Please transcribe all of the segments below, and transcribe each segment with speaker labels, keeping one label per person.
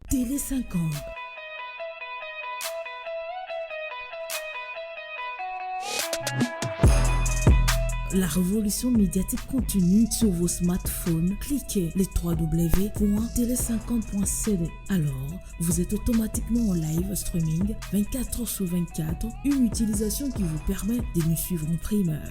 Speaker 1: Télé 50. La révolution médiatique continue sur vos smartphones. Cliquez les www.tele50.cd. Alors, vous êtes automatiquement en live streaming 24 heures sur 24, une utilisation qui vous permet de nous suivre en primeur.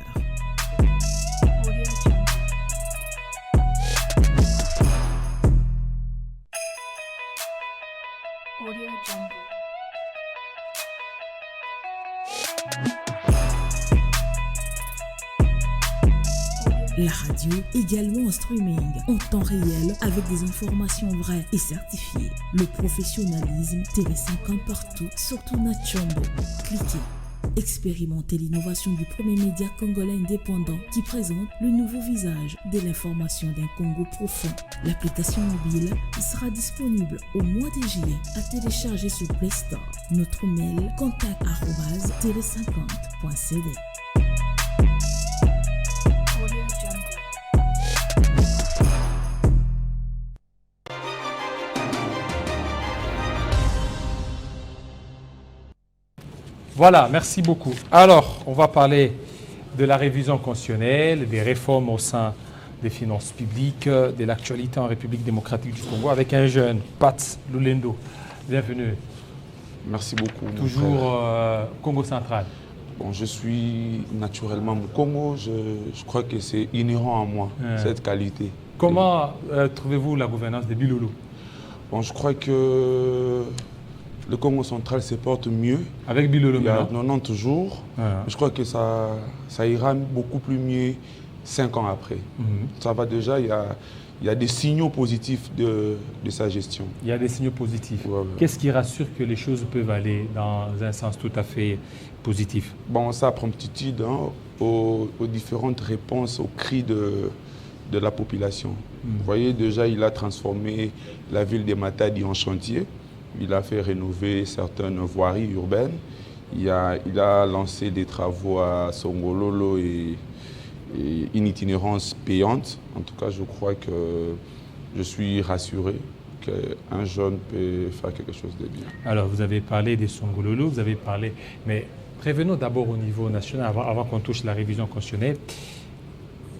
Speaker 1: La radio également en streaming, en temps réel, avec des informations vraies et certifiées. Le professionnalisme, Télé 50 partout, surtout Nachombo. Cliquez. Expérimentez l'innovation du premier média congolais indépendant qui présente le nouveau visage de l'information d'un Congo profond. L'application mobile sera disponible au mois de juillet à télécharger sur Play Store. Notre mail contact@tele50.cd.
Speaker 2: Voilà, merci beaucoup. Alors, on va parler de la révision constitutionnelle, des réformes au sein des finances publiques, de l'actualité en République démocratique du Congo avec un jeune, Pat Lulendo. Bienvenue.
Speaker 3: Merci beaucoup.
Speaker 2: Toujours Congo central.
Speaker 3: Bon, je suis naturellement au Congo. Je crois que c'est inhérent à moi, cette qualité.
Speaker 2: Comment trouvez-vous la gouvernance de Bilolo?
Speaker 3: Bon, je crois que le Congo central se porte mieux.
Speaker 2: Avec Bilolo
Speaker 3: il y a
Speaker 2: maintenant
Speaker 3: 90 jours. Je crois que ça ira beaucoup plus mieux 5 ans après. Ça va déjà, il y a des signaux positifs de sa gestion.
Speaker 2: Il y a des signaux positifs.
Speaker 3: Ouais.
Speaker 2: Qu'est-ce qui rassure que les choses peuvent aller dans un sens tout à fait positif?
Speaker 3: Bon, sa promptitude aux différentes réponses aux cris de la population. Vous voyez, déjà, il a transformé la ville de Matadi en chantier. Il a fait rénover certaines voiries urbaines. Il a lancé des travaux à Songololo et une itinérance payante. En tout cas, je crois que je suis rassuré qu'un jeune peut faire quelque chose de bien.
Speaker 2: Alors, vous avez parlé des Songololo, vous avez parlé... Mais prévenons d'abord au niveau national, avant qu'on touche la révision constitutionnelle.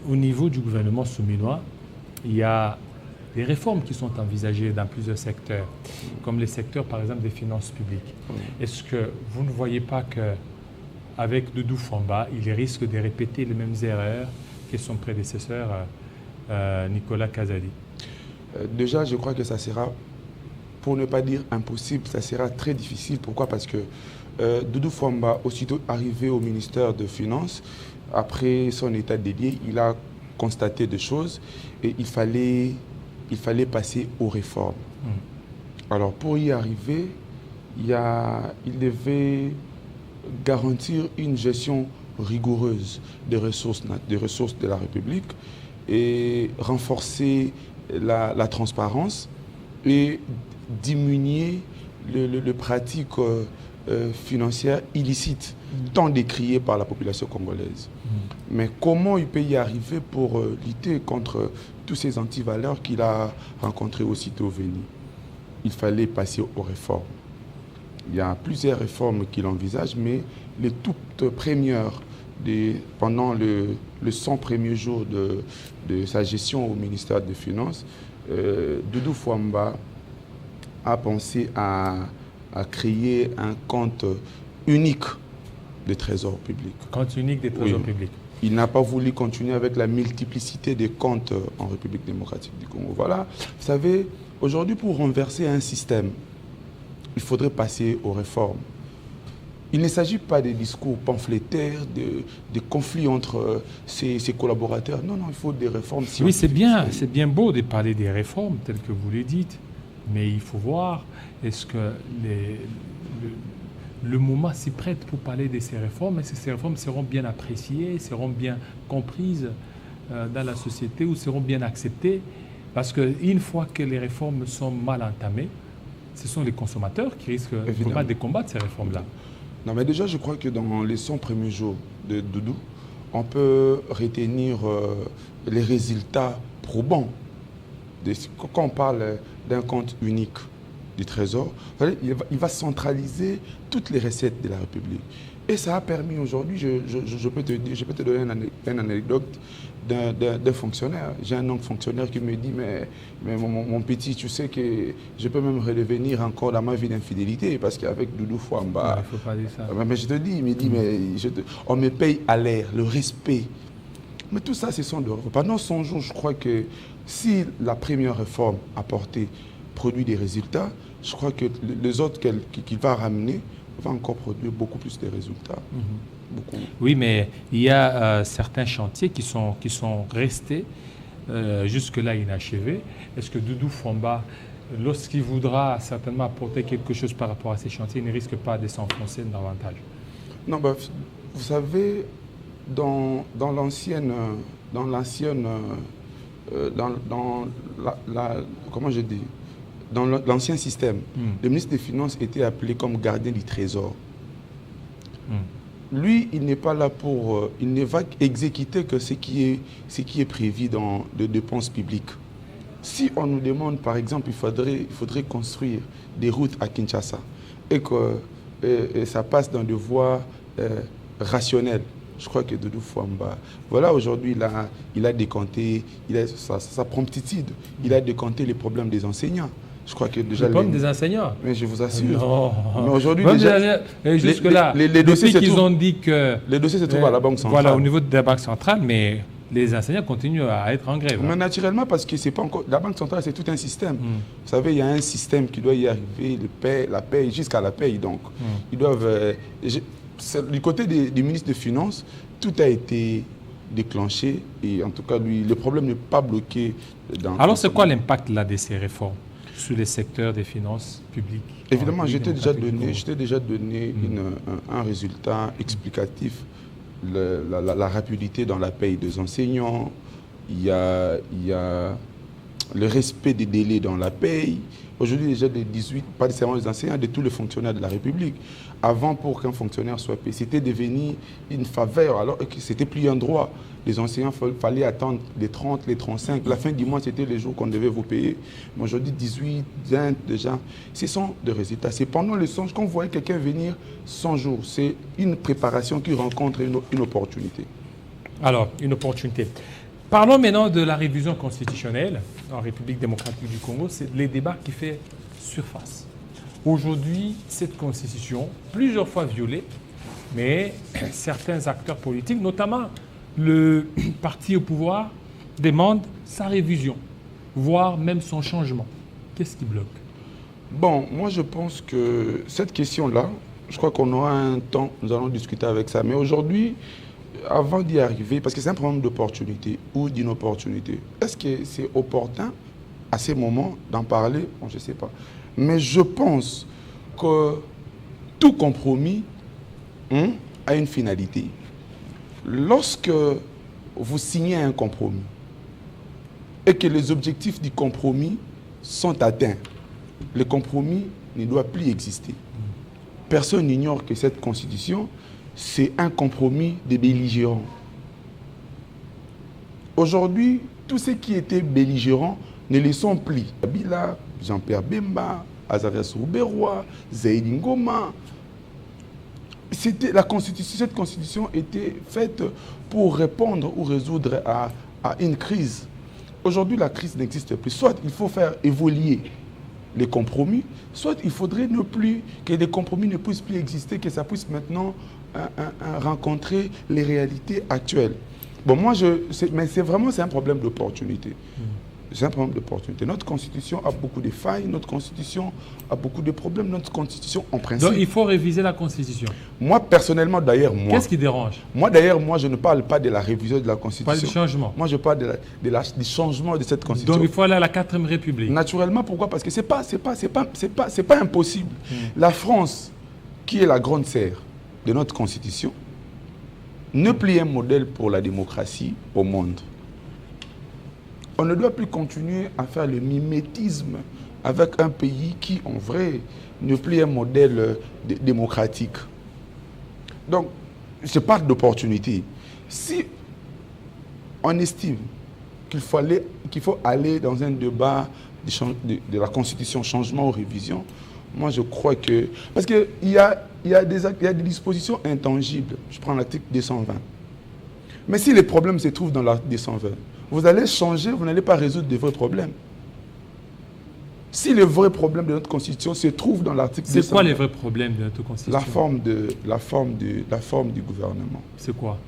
Speaker 2: Au niveau du gouvernement souminois, il y a des réformes qui sont envisagées dans plusieurs secteurs, comme les secteurs, par exemple, des finances publiques. Est-ce que vous ne voyez pas qu'avec Doudou Famba, il risque de répéter les mêmes erreurs que son prédécesseur, Nicolas Kazadi?
Speaker 3: Déjà, je crois que ça sera, pour ne pas dire impossible, ça sera très difficile. Pourquoi? Parce que Doudou Famba, aussitôt arrivé au ministère des Finances, après son état dédié, il a constaté des choses et il fallait passer aux réformes. Alors pour y arriver, il devait garantir une gestion rigoureuse des ressources de la République et renforcer la transparence et diminuer les pratiques financières illicites, tant décriées par la population congolaise. Mais comment il peut y arriver pour lutter contre tous ces antivaleurs qu'il a rencontrés aussitôt venu? Il fallait passer aux réformes. Il y a plusieurs réformes qu'il envisage, mais les toutes premières, pendant le 100 premiers jours de sa gestion au ministère des Finances, Doudou Famba a pensé à créer un compte unique de trésor public.
Speaker 2: Compte unique des trésors publics.
Speaker 3: Il n'a pas voulu continuer avec la multiplicité des comptes en République démocratique du Congo. Voilà. Vous savez, aujourd'hui, pour renverser un système, il faudrait passer aux réformes. Il ne s'agit pas de discours pamphlétaires, de conflits entre ses collaborateurs. Non, il faut des réformes.
Speaker 2: Oui, c'est bien beau de parler des réformes, telles que vous les dites, mais il faut voir, est-ce que le moment s'y prête pour parler de ces réformes? Est-ce que ces réformes seront bien appréciées, seront bien comprises dans la société ou seront bien acceptées? Parce qu'une fois que les réformes sont mal entamées, ce sont les consommateurs qui risquent vraiment de combattre ces réformes-là.
Speaker 3: Non, mais déjà, je crois que dans les 100 premiers jours de Doudou, on peut retenir les résultats probants. Quand on parle d'un compte unique, du Trésor, il va centraliser toutes les recettes de la République. Et ça a permis aujourd'hui, je peux te donner une anecdote d'un fonctionnaire. J'ai un oncle fonctionnaire qui me dit, mais mon petit, tu sais que je peux même redevenir encore dans ma vie d'infidélité, parce qu'avec Doudou Fouamba...
Speaker 2: Il ne faut pas dire ça.
Speaker 3: Mais je te dis, il me dit, on me paye à l'air, le respect. Mais tout ça, ce sont de... Pendant 100 jours, je crois que si la première réforme apportée produit des résultats, je crois que les autres qu'il va ramener va encore produire beaucoup plus de résultats. Beaucoup.
Speaker 2: Oui, mais il y a certains chantiers qui sont restés jusque-là inachevés. Est-ce que Doudou Fouamba, lorsqu'il voudra certainement apporter quelque chose par rapport à ces chantiers, ne risque pas de s'enfoncer davantage?
Speaker 3: Non, vous savez, dans l'ancienne, comment je dis, dans l'ancien système, le ministre des Finances était appelé comme gardien du Trésor. Lui, il n'est pas là pour... il ne va exécuter que ce qui est prévu dans les dépenses publiques. Si on nous demande, par exemple, il faudrait construire des routes à Kinshasa et que ça passe dans des voies rationnelles, je crois que Doudou Fouamba, voilà, aujourd'hui, il a décanté, sa promptitude, il a décanté les problèmes des enseignants. Je crois que déjà...
Speaker 2: Le problème des enseignants.
Speaker 3: Mais je vous assure.
Speaker 2: Non.
Speaker 3: Mais aujourd'hui, déjà...
Speaker 2: Jusque-là,
Speaker 3: les dossiers
Speaker 2: qu'ils ont dit que...
Speaker 3: Les dossiers se trouvent à la Banque centrale.
Speaker 2: Voilà, au niveau de la Banque centrale, mais les enseignants continuent à être en grève.
Speaker 3: Mais naturellement, parce que c'est pas encore... La Banque centrale, c'est tout un système. Vous savez, il y a un système qui doit y arriver, la paye, jusqu'à la paye. Donc, ils doivent... du côté du ministre des Finances, tout a été déclenché. Et en tout cas, lui, le problème n'est pas bloqué.
Speaker 2: Alors, c'est quoi l'impact là de ces réformes sur les secteurs des finances publiques?
Speaker 3: Évidemment, je t'ai déjà donné un résultat explicatif. La rapidité dans la paye des enseignants, il y a le respect des délais dans la paye. Aujourd'hui, déjà des 18, pas seulement des enseignants, de tous les fonctionnaires de la République. Avant, pour qu'un fonctionnaire soit payé, c'était devenu une faveur, alors que ce n'était plus un droit. Les enseignants, il fallait attendre les 30, les 35. La fin du mois, c'était les jours qu'on devait vous payer. Mais aujourd'hui, 18, 20 déjà, ce sont des résultats. C'est pendant le songe qu'on voyait quelqu'un venir 100 jours. C'est une préparation qui rencontre une opportunité.
Speaker 2: Alors, une opportunité. Parlons maintenant de la révision constitutionnelle en République démocratique du Congo. C'est les débats qui font surface. Aujourd'hui, cette constitution, plusieurs fois violée, mais certains acteurs politiques, notamment le parti au pouvoir, demandent sa révision, voire même son changement. Qu'est-ce qui bloque?
Speaker 3: Bon, moi je pense que cette question-là, je crois qu'on aura un temps, nous allons discuter avec ça. Mais aujourd'hui, avant d'y arriver, parce que c'est un problème d'opportunité ou d'inopportunité, est-ce que c'est opportun à ces moments d'en parler? Bon, je ne sais pas. Mais je pense que tout compromis a une finalité. Lorsque vous signez un compromis et que les objectifs du compromis sont atteints, le compromis ne doit plus exister. Personne n'ignore que cette constitution, c'est un compromis des belligérants. Aujourd'hui, tous ceux qui étaient belligérants ne le sont plus. Kabila, Jean-Pierre Bemba, Azarias Rouberois, Zaïdi Ngoma. Cette constitution était faite pour répondre ou résoudre à une crise. Aujourd'hui, la crise n'existe plus. Soit il faut faire évoluer les compromis, soit il faudrait ne plus que les compromis ne puissent plus exister, que ça puisse maintenant rencontrer les réalités actuelles. Bon, mais c'est un problème d'opportunité. C'est un problème d'opportunité. Notre constitution a beaucoup de failles, notre constitution a beaucoup de problèmes, notre constitution en principe.
Speaker 2: Donc il faut réviser la constitution.
Speaker 3: Moi, personnellement, d'ailleurs,
Speaker 2: Qu'est-ce qui dérange?
Speaker 3: Moi, d'ailleurs, je ne parle pas de la révision de la constitution.
Speaker 2: Pas du changement.
Speaker 3: Moi, je parle du changement de cette constitution.
Speaker 2: Donc il faut aller à la 4e République.
Speaker 3: Naturellement, pourquoi? Parce que c'est pas impossible. La France, qui est la grande sœur de notre constitution, ne plus un modèle pour la démocratie au monde. On ne doit plus continuer à faire le mimétisme avec un pays qui, en vrai, ne plus un modèle démocratique. Donc, je parle d'opportunité. Si on estime qu'il faut aller dans un débat de la Constitution, changement ou révision, moi je crois que... Parce qu'il y a des dispositions intangibles. Je prends l'article 220. Mais si les problèmes se trouvent dans l'article 220, vous allez changer, vous n'allez pas résoudre de vrais problèmes. Si les vrais problèmes de notre Constitution se trouvent dans l'article 220...
Speaker 2: C'est quoi les vrais problèmes de notre Constitution?
Speaker 3: La forme du gouvernement.
Speaker 2: C'est quoi?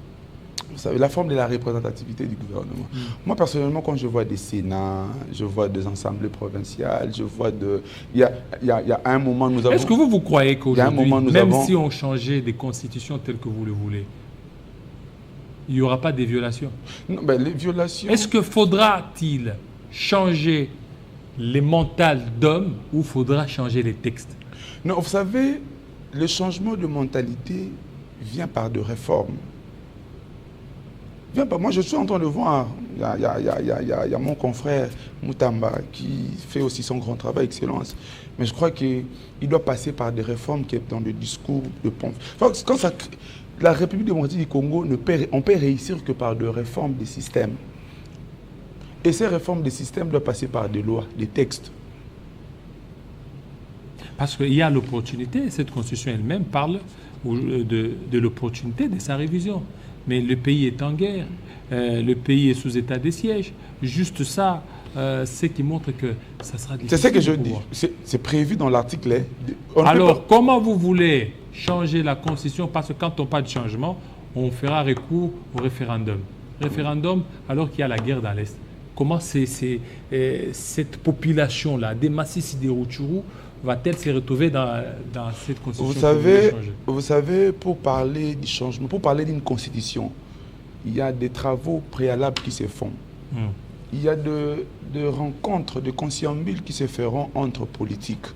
Speaker 3: Vous savez, la forme de la représentativité du gouvernement. Moi, personnellement, quand je vois des sénats, je vois des assemblées provinciales, je vois de... Il y a un moment, nous avons...
Speaker 2: Est-ce que vous croyez qu'aujourd'hui, même
Speaker 3: avons...
Speaker 2: si on changeait des constitutions telles que vous le voulez, il n'y aura pas des violations?
Speaker 3: Non, ben, les violations...
Speaker 2: Est-ce que faudra-t-il changer les mentales d'hommes ou faudra changer les textes?
Speaker 3: Non, vous savez, le changement de mentalité vient par de réformes. Moi, je suis en train de voir, il y a mon confrère Moutamba qui fait aussi son grand travail, excellence. Mais je crois qu'il doit passer par des réformes qui sont dans le discours de Pompe. La République démocratique du Congo, on peut réussir que par des réformes des systèmes. Et ces réformes des systèmes doivent passer par des lois, des textes.
Speaker 2: Parce qu'il y a l'opportunité, cette constitution elle-même parle de l'opportunité de sa révision. Mais le pays est en guerre, le pays est sous état de siège. Juste ça, c'est qui montre que ça sera difficile.
Speaker 3: C'est ce que je dis. C'est prévu dans l'article.
Speaker 2: Alors, comment vous voulez changer la Constitution? Parce que quand on parle de changement, on fera recours au référendum. Référendum alors qu'il y a la guerre dans l'Est. Comment cette population-là, des Massis et des Rutshuru, va-t-elle se retrouver dans cette constitution?
Speaker 3: Vous savez, pour parler du changement, pour parler d'une constitution, il y a des travaux préalables qui se font. Il y a de rencontres, de conciliabules qui se feront entre politiques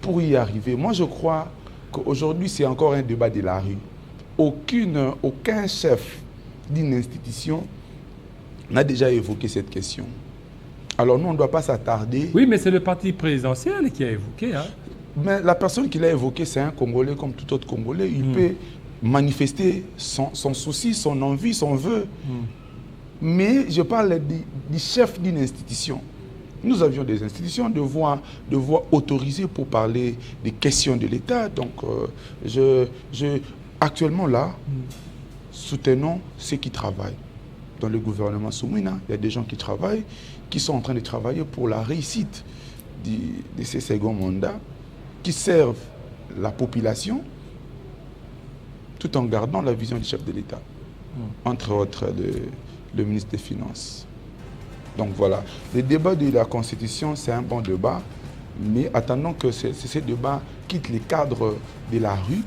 Speaker 3: pour y arriver. Moi, je crois qu'aujourd'hui, c'est encore un débat de la rue. Aucun chef d'une institution n'a déjà évoqué cette question. Alors nous, on ne doit pas s'attarder.
Speaker 2: Oui, mais c'est le parti présidentiel qui a évoqué. Hein.
Speaker 3: Mais la personne qui l'a évoqué, c'est un Congolais comme tout autre Congolais. Il peut manifester son souci, son envie, son vœu. Mais je parle du chef d'une institution. Nous avions des institutions de voix autorisées pour parler des questions de l'État. Donc, actuellement là, soutenons ceux qui travaillent. Dans le gouvernement Soumina, il y a des gens qui travaillent, qui sont en train de travailler pour la réussite de ces seconds mandats, qui servent la population, tout en gardant la vision du chef de l'État. Entre autres, le ministre des Finances. Donc voilà, le débat de la Constitution, c'est un bon débat, mais attendons que ces débats quittent les cadres de la rue,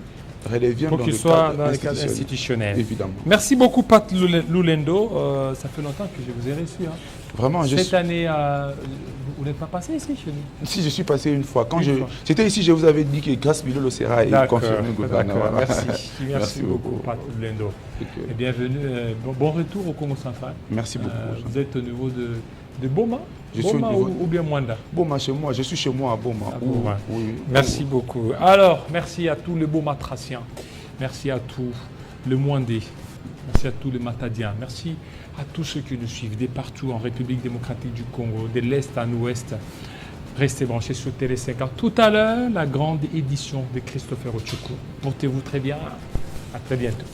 Speaker 2: pour qu'il soit dans les cadres institutionnels.
Speaker 3: Évidemment.
Speaker 2: Merci beaucoup, Pat Lulendo. Ça fait longtemps que je vous ai reçu. Hein.
Speaker 3: Vraiment,
Speaker 2: cette année, vous n'êtes pas passé ici chez nous?
Speaker 3: Si, je suis passé une fois. J'étais ici, je vous avais dit que Grace Bilolo sera confirmé gouvernement.
Speaker 2: Merci beaucoup, Pat Lulendo. Et bienvenue. Bon retour au Congo central.
Speaker 3: Merci beaucoup.
Speaker 2: Vous êtes au niveau de Boma?
Speaker 3: Boma
Speaker 2: ou bien Mwanda?
Speaker 3: Boma chez moi, je suis chez moi à Boma.
Speaker 2: Oui. Merci beaucoup. Alors, merci à tous les Bomatraciens, merci à tous les Mwandais, merci à tous les Matadiens, merci à tous ceux qui nous suivent de partout en République démocratique du Congo, de l'Est à l'Ouest. Restez branchés sur Télé 50. Tout à l'heure, la grande édition de Christopher Otchoko. Portez-vous très bien. À très bientôt.